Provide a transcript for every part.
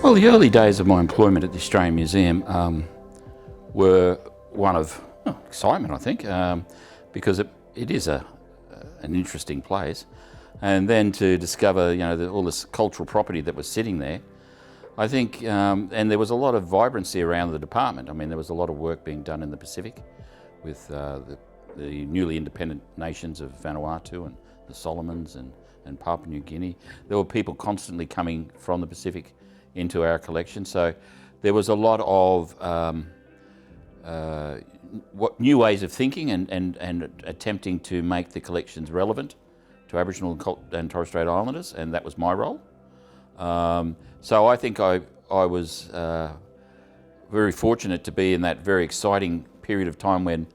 Well, the early days of my employment at the Australian Museum were one of excitement, I think, because it is an interesting place. And then to discover, all this cultural property that was sitting there, I think, and there was a lot of vibrancy around the department. I mean, there was a lot of work being done in the Pacific with the newly independent nations of Vanuatu and the Solomons and Papua New Guinea. There were people constantly coming from the Pacific into our collection, so there was a lot of new ways of thinking and attempting to make the collections relevant to Aboriginal and Torres Strait Islanders, and that was my role. So I think I was very fortunate to be in that very exciting period of time when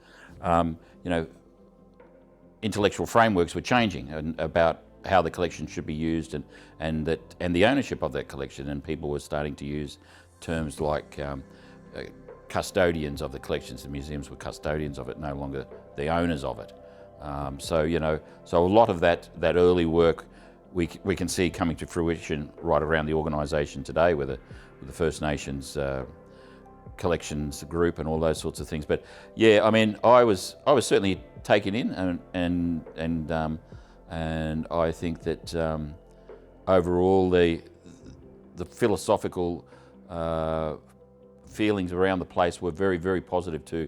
intellectual frameworks were changing and about how the collection should be used and the ownership of that collection, and people were starting to use terms like custodians of the collections. The museums were custodians of it, no longer the owners of it. So a lot of that early work we can see coming to fruition right around the organisation today, with the First Nations collections group and all those sorts of things. But yeah, I mean, I was certainly taken in, and I think that overall the philosophical feelings around the place were very, very positive to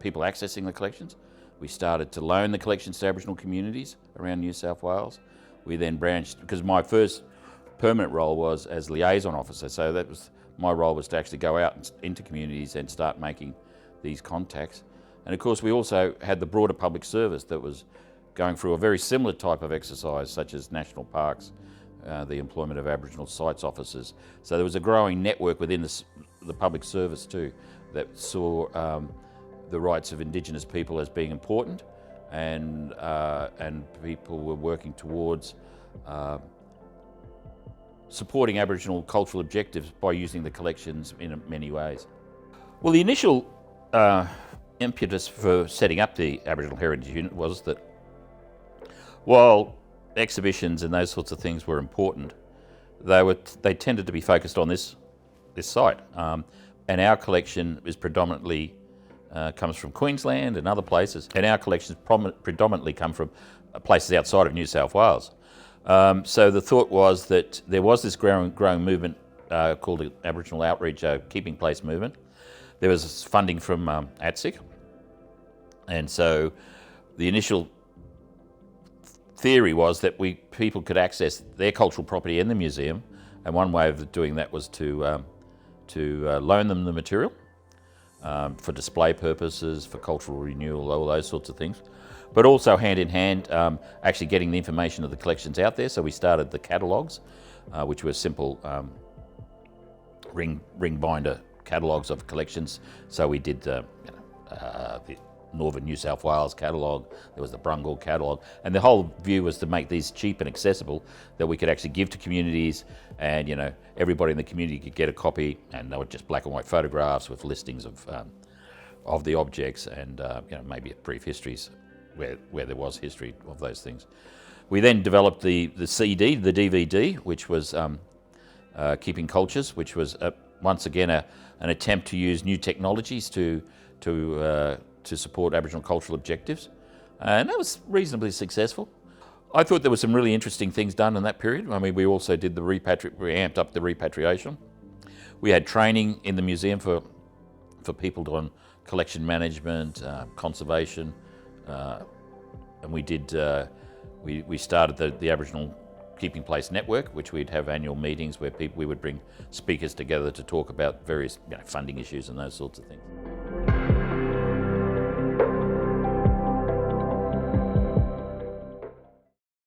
people accessing the collections. We started to loan the collections to Aboriginal communities around New South Wales. We then branched, because my first permanent role was as liaison officer, so that was my role, was to actually go out into communities and start making these contacts. And of course we also had the broader public service that was going through a very similar type of exercise, such as national parks, the employment of Aboriginal sites officers. So there was a growing network within the public service too, that saw the rights of Indigenous people as being important, and people were working towards supporting Aboriginal cultural objectives by using the collections in many ways. Well, the initial impetus for setting up the Aboriginal Heritage Unit was that while exhibitions and those sorts of things were important, they tended to be focused on this site, and our collection is predominantly comes from Queensland and other places, and our collections predominantly come from places outside of New South Wales. So the thought was that there was this growing movement called the Aboriginal Outreach Keeping Place movement. There was funding from ATSIC, and so the initial theory was that people could access their cultural property in the museum, and one way of doing that was to loan them the material for display purposes, for cultural renewal, all those sorts of things. But also hand in hand, actually getting the information of the collections out there. So we started the catalogues, which were simple ring binder catalogues of collections. So we did the Northern New South Wales catalogue, there was the Brungle catalogue, and the whole view was to make these cheap and accessible, that we could actually give to communities, and everybody in the community could get a copy, and they were just black and white photographs with listings of the objects, and maybe brief histories where there was history of those things. We then developed the CD, the DVD, which was Keeping Cultures, which was once again an attempt to use new technologies to support Aboriginal cultural objectives, and that was reasonably successful. I thought there were some really interesting things done in that period. I mean, we also did we amped up the repatriation. We had training in the museum for people on collection management, conservation, and we did. We started the Aboriginal Keeping Place Network, which we'd have annual meetings where we would bring speakers together to talk about various funding issues and those sorts of things.